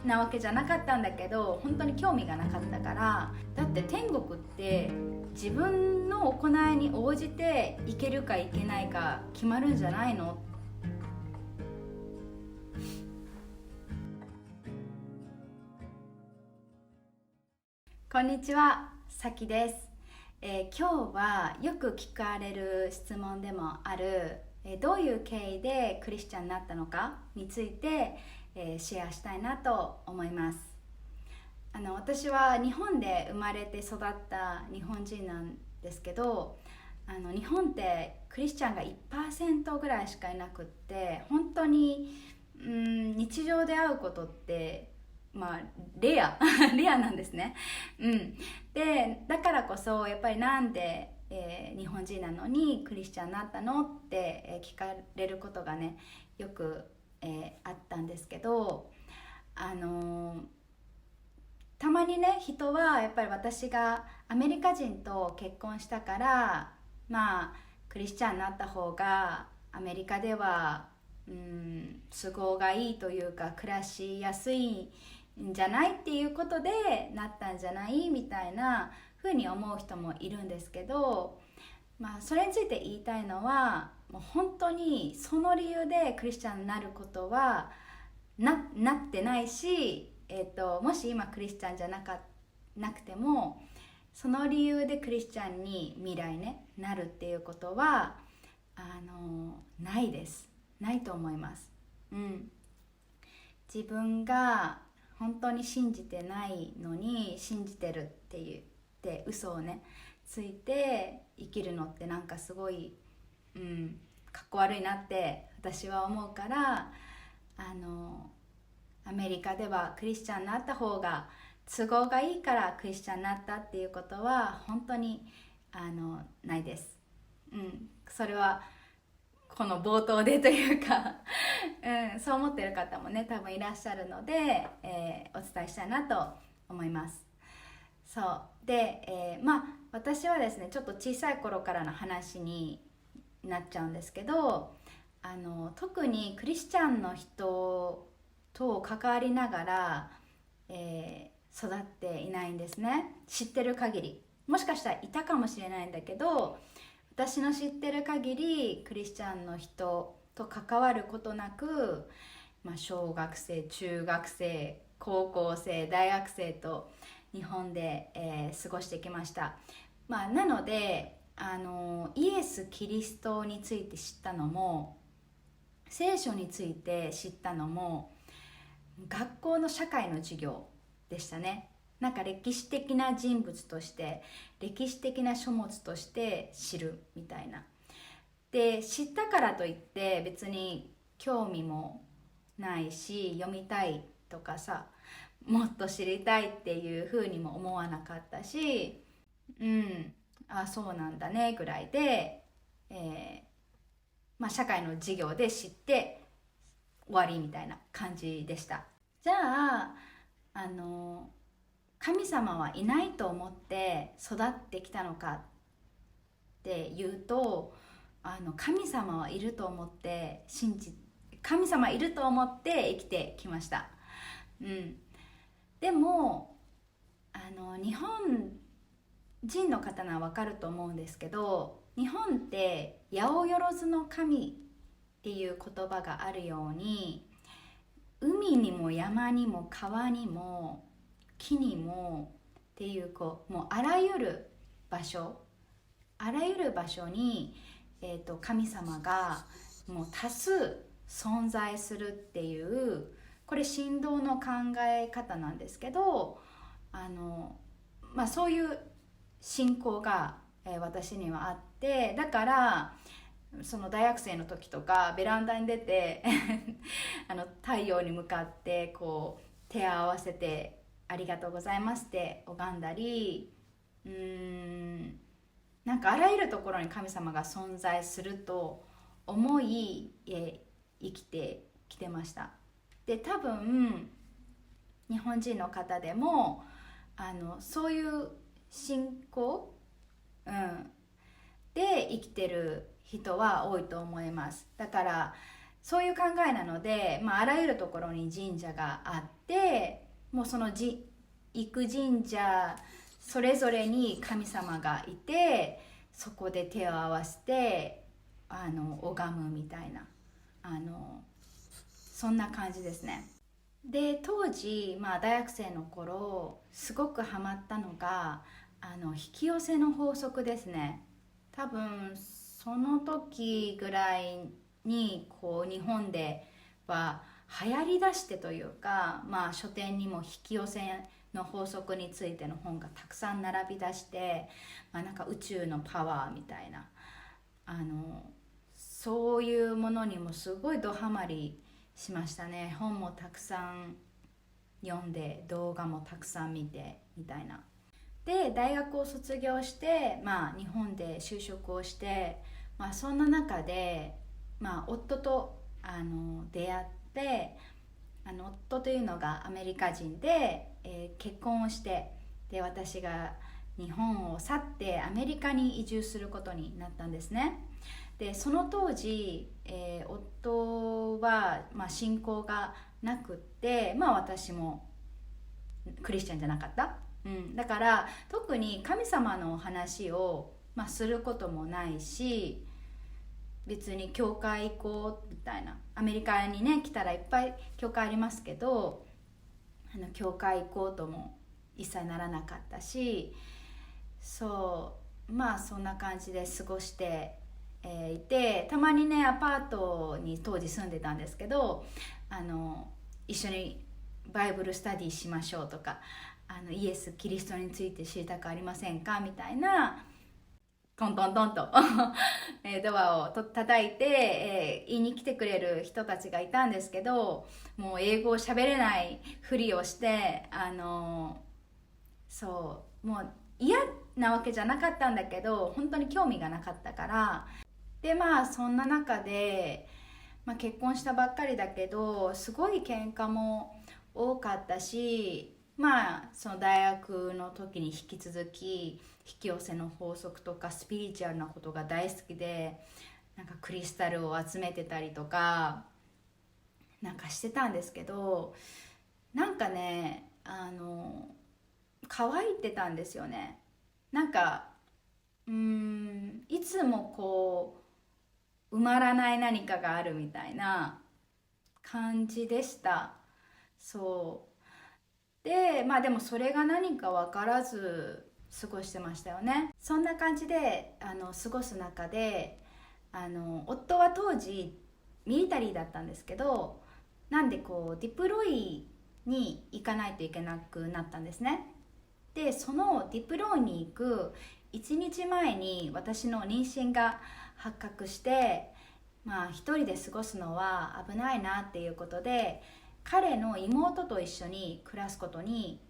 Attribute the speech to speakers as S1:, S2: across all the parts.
S1: なわけじゃなかったんだけど、本当に興味がなかったから。だって天国って自分の行いに応じていけるかいけないか決まるんじゃないの。こんにちは、さきです。今日はよく聞かれる質問でもある、どういう経緯でクリスチャンになったのかについて、シェアしたいなと思います。私は日本で生まれて育った日本人なんですけど、日本ってクリスチャンが 1% ぐらいしかいなくって、本当に日常で会うことってレアレアなんですね。でだからこそやっぱりなんで、日本人なのにクリスチャンになったのって、聞かれることがねよく、あったんですけど、たまにね人はやっぱり私がアメリカ人と結婚したからクリスチャンになった方がアメリカでは都合がいいというか暮らしやすいんじゃないっていうことでなったんじゃないみたいな風に思う人もいるんですけど、それについて言いたいのは、もう本当にその理由でクリスチャンになることはなってないし、もし今クリスチャンじゃなくてもその理由でクリスチャンに未来ねなるっていうことはないです。ないと思います。自分が本当に信じてないのに信じてるって言って嘘をねついて生きるのってなんかすごい、かっこ悪いなって私は思うから、アメリカではクリスチャンになった方が都合がいいからクリスチャンになったっていうことは本当にないです。それはこの冒頭でというかそう思ってる方もね多分いらっしゃるので、お伝えしたいなと思います。そうで、私はですねちょっと小さい頃からの話になっちゃうんですけど、特にクリスチャンの人と関わりながら、育っていないんですね。知ってる限り、もしかしたらいたかもしれないんだけど、私の知ってる限りクリスチャンの人と関わることなく、小学生、中学生、高校生、大学生と日本で、過ごしてきました。なのでイエス・キリストについて知ったのも、聖書について知ったのも学校の社会の授業でしたね。なんか歴史的な人物として歴史的な書物として知るみたいな。で知ったからといって別に興味もないし読みたいとかさ、もっと知りたいっていうふうにも思わなかったし、そうなんだねぐらいで、社会の授業で知って終わりみたいな感じでした。じゃあ神様はいないと思って育ってきたのかっていうと、神様はいると思って神様いると思って生きてきました。でも日本人の方なら分かると思うんですけど、日本って八百万の神っていう言葉があるように、海にも山にも川にも木にもっていうもうあらゆる場所に、神様がもう多数存在するっていう、これ神道の考え方なんですけど、そういう信仰が、私にはあって、だからその大学生の時とかベランダに出て太陽に向かって手を合わせてありがとうございますって拝んだり、なんかあらゆるところに神様が存在すると思い、生きてきてました。で多分日本人の方でもそういう信仰、で生きてる人は多いと思います。だからそういう考えなので、あらゆるところに神社があって、もうその行く神社それぞれに神様がいて、そこで手を合わせて拝むみたいな、そんな感じですね。で当時、大学生の頃すごくハマったのが引き寄せの法則ですね。多分その時ぐらいに日本では流行りだしてというか、書店にも引き寄せの法則についての本がたくさん並び出して、なんか宇宙のパワーみたいなそういうものにもすごいドハマりしましたね。本もたくさん読んで、動画もたくさん見てみたいな。で大学を卒業して、日本で就職をして、そんな中で、夫と出会って、夫というのがアメリカ人で、結婚をして、で私が日本を去ってアメリカに移住することになったんですね。でその当時、夫は、信仰がなくって、私もクリスチャンじゃなかった、だから特に神様の話を、することもないし、別に教会行こうみたいな、アメリカにね来たらいっぱい教会ありますけど、教会行こうとも一切ならなかったし、そうそんな感じで過ごしていて、たまにねアパートに当時住んでたんですけど、一緒にバイブルスタディしましょうとか、イエス・キリストについて知りたくありませんかみたいな、トントントンとドアを叩いて、言いに来てくれる人たちがいたんですけど、もう英語を喋れないふりをして、そうもう嫌なわけじゃなかったんだけど、本当に興味がなかったから。でそんな中で、結婚したばっかりだけどすごい喧嘩も多かったし、その大学の時に引き続き引き寄せの法則とかスピリチュアルなことが大好きで、なんかクリスタルを集めてたりとかなんかしてたんですけど、なんかね乾いてたんですよね。なんかいつも埋まらない何かがあるみたいな感じでした。そうででもそれが何か分からず過ごしてましたよね。そんな感じで過ごす中で、夫は当時ミリタリーだったんですけど、なんでディプロイに行かないといけなくなったんですね。でそのディプロイに行く1日前に私の妊娠が発覚して、一人で過ごすのは危ないなっていうことで、彼の妹と一緒に暮らすことに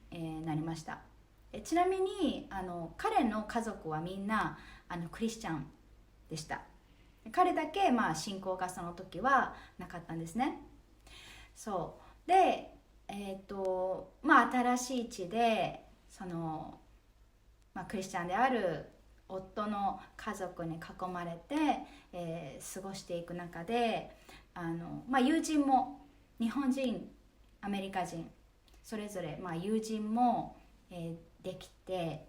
S1: なりました。ちなみに彼の家族はみんなクリスチャンでした。彼だけ信仰がその時はなかったんですね。そうで新しい地でクリスチャンである夫の家族に囲まれて、過ごしていく中で友人も日本人アメリカ人それぞれ、友人も、できて、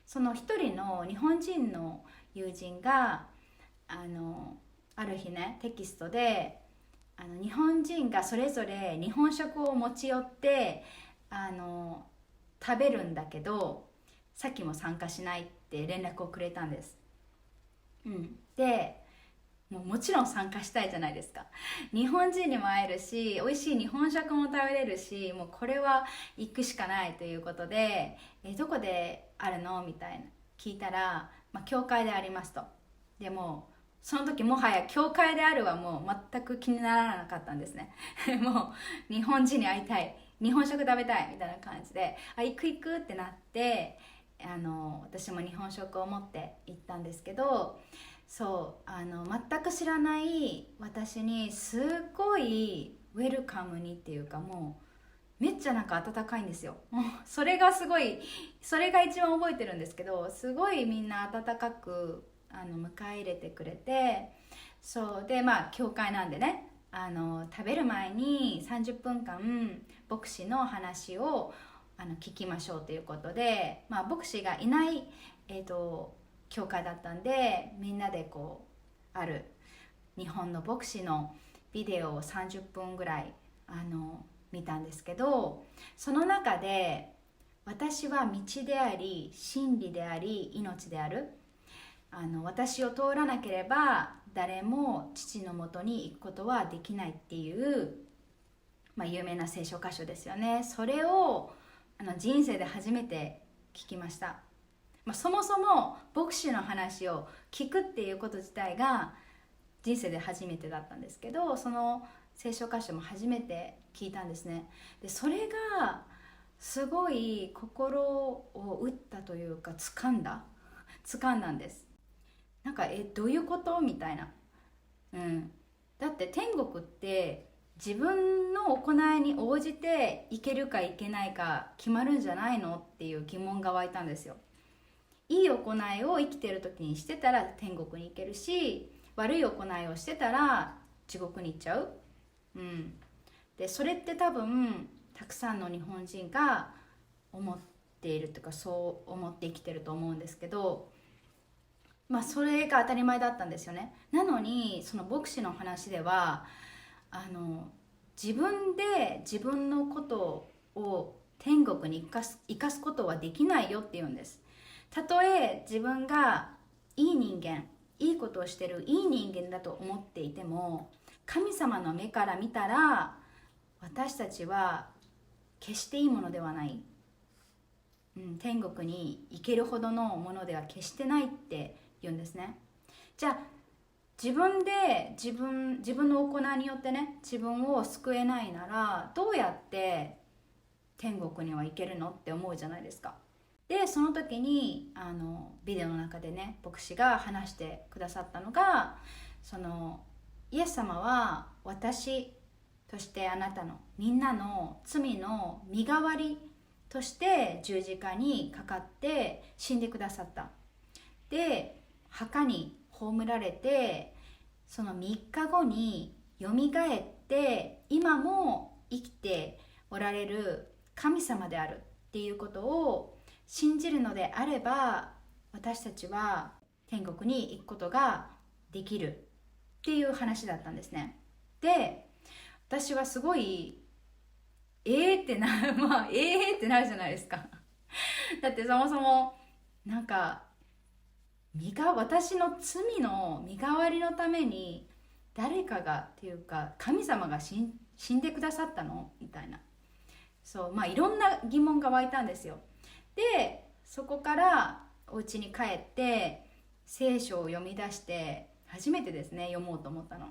S1: その一人の日本人の友人がある日ねテキストで日本人がそれぞれ日本食を持ち寄って食べるんだけどさっきも参加しないって連絡をくれたんです。でもちろん参加したいじゃないですか。日本人にも会えるし美味しい日本食も食べれるし、もうこれは行くしかないということで、どこであるのみたいな聞いたら、教会でありますと。でもその時もはや教会であるはもう全く気にならなかったんですねもう日本人に会いたい、日本食食べたいみたいな感じで、行く行くってなって、私も日本食を持って行ったんですけど、全く知らない私にすっごいウェルカムにっていうか、もうめっちゃなんか温かいんですよ。それがすごい、それが一番覚えてるんですけど、すごいみんな温かく迎え入れてくれて、そうで教会なんでね、食べる前に30分間牧師の話を聞きましょうということで、牧師がいない、教会だったんで、みんなである日本の牧師のビデオを30分ぐらい見たんですけど、その中で私は道であり真理であり命である、私を通らなければ誰も父のもとに行くことはできないっていう、有名な聖書箇所ですよね。それを人生で初めて聞きました。そもそも牧師の話を聞くっていうこと自体が人生で初めてだったんですけど、その聖書箇所も初めて聞いたんですね。でそれがすごい心を打ったというか、掴んだんです。なんかどういうことみたいな、だって天国って自分の行いに応じていけるかいけないか決まるんじゃないのっていう疑問が湧いたんですよ。いい行いを生きてる時にしてたら天国に行けるし、悪い行いをしてたら地獄に行っちゃう。でそれって多分たくさんの日本人が思っているというか、そう思って生きてると思うんですけど、それが当たり前だったんですよね。なのにその牧師の話では自分で自分のことを天国に生かすことはできないよって言うんです。たとえ自分がいい人間、いいことをしてるいい人間だと思っていても、神様の目から見たら私たちは決していいものではない、天国に行けるほどのものでは決してないって言うんですね。じゃあ自分で自分の行いによってね、自分を救えないならどうやって天国には行けるのって思うじゃないですか。でその時にビデオの中でね、牧師が話してくださったのが、そのイエス様は私としてあなたのみんなの罪の身代わりとして十字架にかかって死んでくださった。で墓に葬られて、その3日後によみがえって今も生きておられる神様であるっていうことを信じるのであれば、私たちは天国に行くことができるっていう話だったんですね。で私はすごいってなるってなるじゃないですか。だってそもそもなんか私の罪の身代わりのために誰かがっていうか神様が死んでくださったのみたいな、いろんな疑問が湧いたんですよ。でそこからお家に帰って聖書を読み出して、初めてですね読もうと思ったの。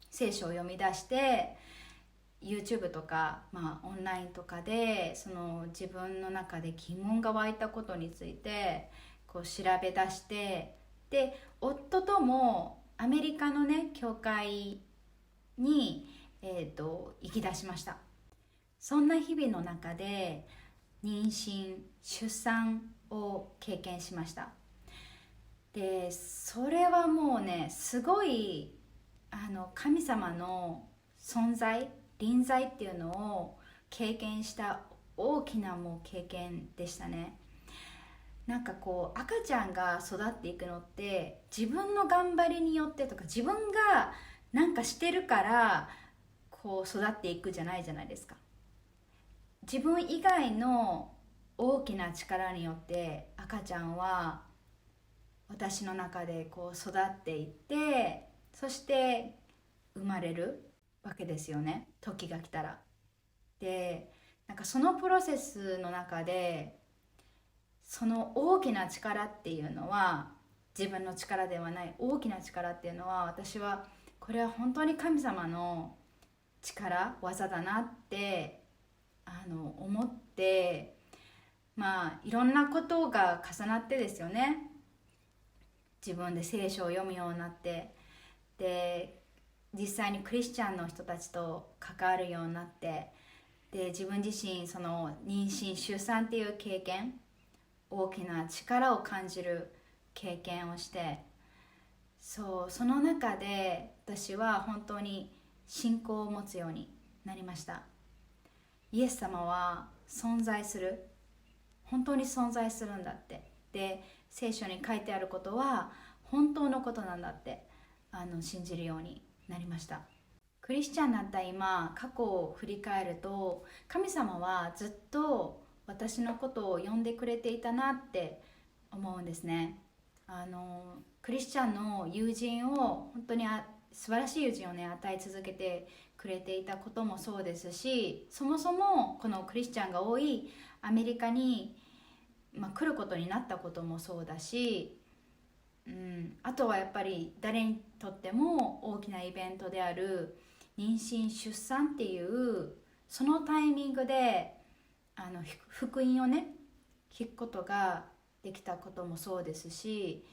S1: 聖書を読み出して YouTube とか、オンラインとかでその自分の中で疑問が湧いたことについて調べ出して、で夫ともアメリカのね教会に、行き出しました。そんな日々の中で妊娠出産を経験しました。でそれはもうね、すごい神様の存在臨在っていうのを経験した大きなもう経験でしたね。なんか赤ちゃんが育っていくのって自分の頑張りによってとか、自分がなんかしてるから育っていくじゃないですか。自分以外の大きな力によって赤ちゃんは私の中で育っていって、そして生まれるわけですよね、時が来たら。でなんかそのプロセスの中で、その大きな力っていうのは自分の力ではない大きな力っていうのは、私はこれは本当に神様の技だなって思って、いろんなことが重なってですよね、自分で聖書を読むようになって、で実際にクリスチャンの人たちと関わるようになって、で自分自身その妊娠出産っていう経験、大きな力を感じる経験をして、その中で私は本当に信仰を持つようになりました。イエス様は存在する、本当に存在するんだって、で聖書に書いてあることは本当のことなんだって信じるようになりました。クリスチャンになった今、過去を振り返ると、神様はずっと私のことを呼んでくれていたなって思うんですね。クリスチャンの友人を本当に素晴らしい友人をね与え続けてくれていたこともそうですし、そもそもこのクリスチャンが多いアメリカに、来ることになったこともそうだし、あとはやっぱり誰にとっても大きなイベントである妊娠出産っていうそのタイミングで福音をね聞くことができたこともそうですし、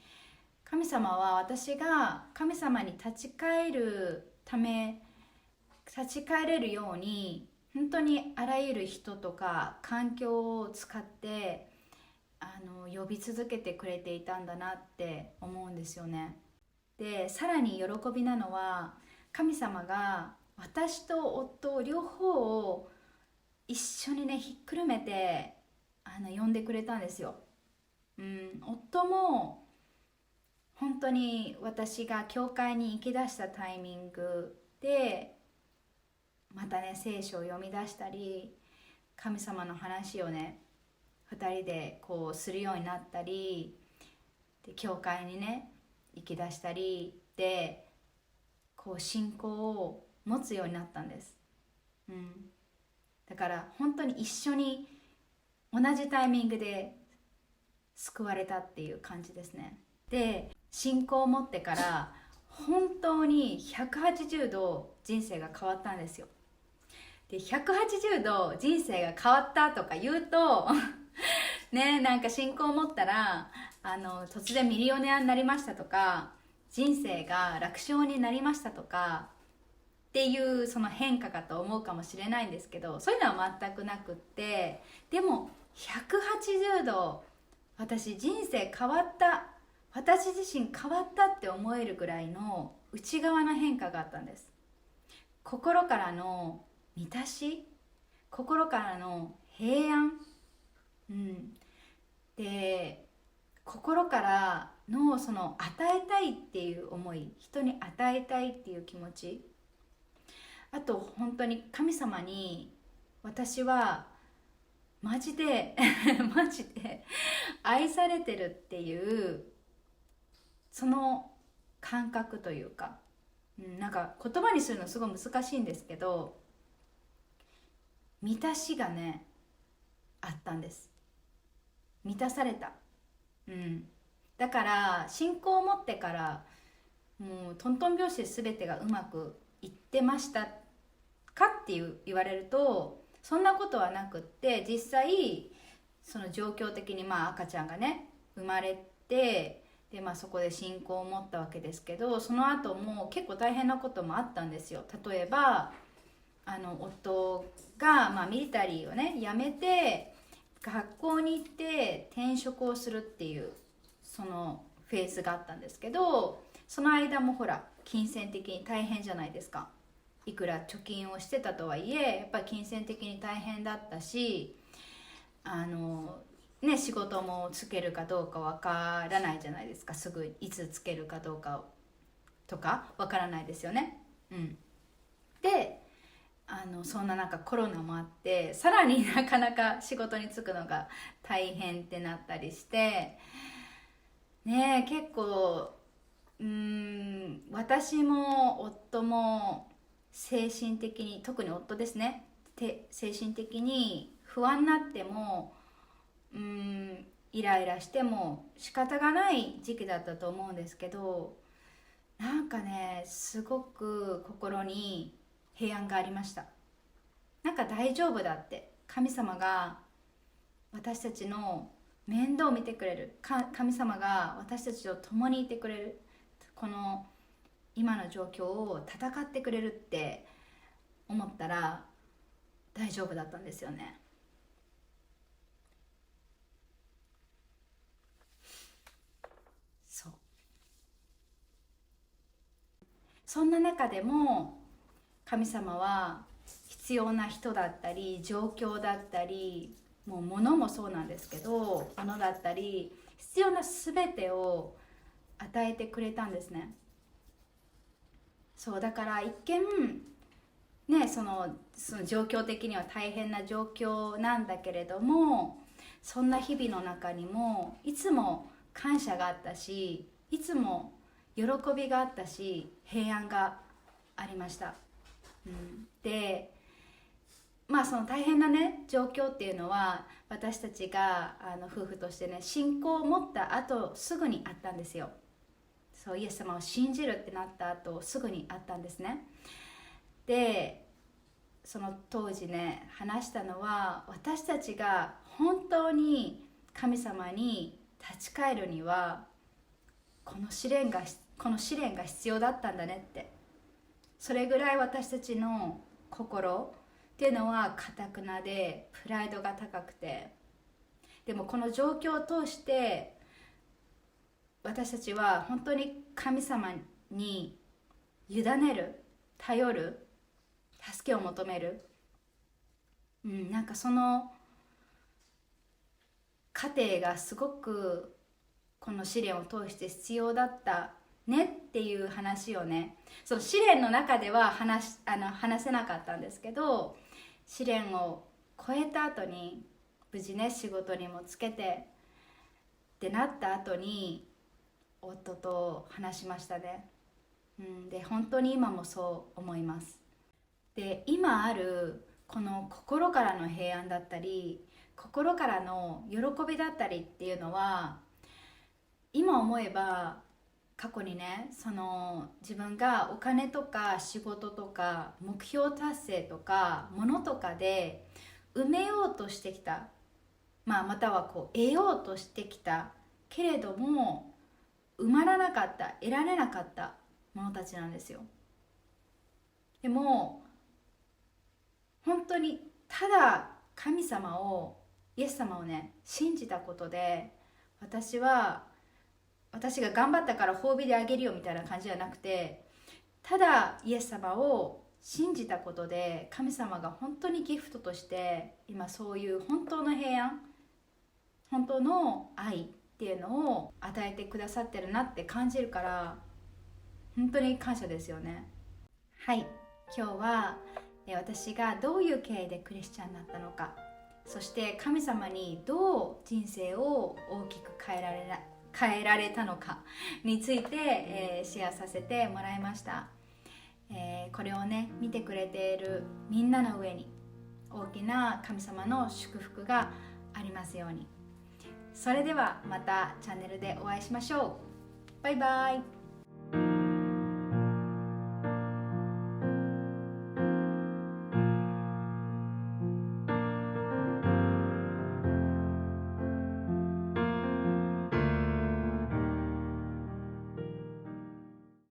S1: 神様は私が神様に立ち返るため、立ち返れるように本当にあらゆる人とか環境を使って呼び続けてくれていたんだなって思うんですよね。でさらに喜びなのは、神様が私と夫両方を一緒にねひっくるめて呼んでくれたんですよ。夫も本当に私が教会に行き出したタイミングでまたね聖書を読み出したり、神様の話をね2人でこうするようになったりで、教会にね行き出したりで、こう信仰を持つようになったんです。だから本当に一緒に同じタイミングで救われたっていう感じですね。で信仰を持ってから本当に180度人生が変わったんですよ。で180度人生が変わったとか言うとね、なんか信仰を持ったら突然ミリオネアになりましたとか、人生が楽勝になりましたとかっていうその変化かと思うかもしれないんですけど、そういうのは全くなくって、でも180度私人生変わった、私自身変わったって思えるぐらいの内側の変化があったんです。心からの満たし、心からの平安、で心からのその与えたいっていう思い、人に与えたいっていう気持ち、あと本当に神様に私はマジでマジで愛されてるっていうその感覚というか、なんか言葉にするのすごい難しいんですけど、満たしがねあったんです。満たされた。だから信仰を持ってからもうトントン拍子で全てがうまくいってましたかって言われるとそんなことはなくって、実際その状況的に赤ちゃんがね生まれて、でそこで信仰を持ったわけですけど、その後も結構大変なこともあったんですよ。例えば夫が、ミリタリーをね辞めて学校に行って転職をするっていうそのフェーズがあったんですけど、その間もほら金銭的に大変じゃないですか。いくら貯金をしてたとはいえやっぱり金銭的に大変だったし、仕事もつけるかどうかわからないじゃないですか。すぐいつつけるかどうかとかわからないですよね。でそんな中コロナもあってさらになかなか仕事に就くのが大変ってなったりしてね、結構私も夫も精神的に、特に夫ですね、精神的に不安になってもイライラしても仕方がない時期だったと思うんですけど、なんかねすごく心に平安がありました。なんか大丈夫だって、神様が私たちの面倒を見てくれる、神様が私たちと共にいてくれる、この今の状況を戦ってくれるって思ったら大丈夫だったんですよね。そんな中でも神様は必要な人だったり状況だったり、もう物もそうなんですけど、物だったり必要な全てを与えてくれたんですね。そうだから一見ね、その状況的には大変な状況なんだけれども、そんな日々の中にもいつも感謝があったし、いつも喜びがあったし、平安がありました。で、その大変なね状況っていうのは、私たちが夫婦としてね信仰を持った後すぐにあったんですよ。そう、イエス様を信じるってなった後すぐにあったんですね。で、その当時ね話したのは、私たちが本当に神様に立ち返るにはこの試練が必要だったんだねって。それぐらい私たちの心っていうのは堅くなでプライドが高くて、でもこの状況を通して私たちは本当に神様に委ねる、頼る、助けを求める、なんかその過程がすごくこの試練を通して必要だったねっていう話をね、その試練の中では話せなかったんですけど、試練を超えた後に無事ね仕事にもつけてってなった後に夫と話しましたね。で本当に今もそう思います。で、今あるこの心からの平安だったり心からの喜びだったりっていうのは、今思えば過去にね、その自分がお金とか仕事とか目標達成とか物とかで埋めようとしてきた、またはこう得ようとしてきたけれども埋まらなかった、得られなかったものたちなんですよ。でも本当にただ神様を、イエス様をね信じたことで、私が頑張ったから褒美であげるよみたいな感じじゃなくて、ただイエス様を信じたことで神様が本当にギフトとして今そういう本当の平安、本当の愛っていうのを与えてくださってるなって感じるから、本当に感謝ですよね。はい、今日は私がどういう経緯でクリスチャンになったのか、そして神様にどう人生を大きく変えられたのかについて、シェアさせてもらいました。これをね見てくれているみんなの上に大きな神様の祝福がありますように。それではまたチャンネルでお会いしましょう。バイバイ。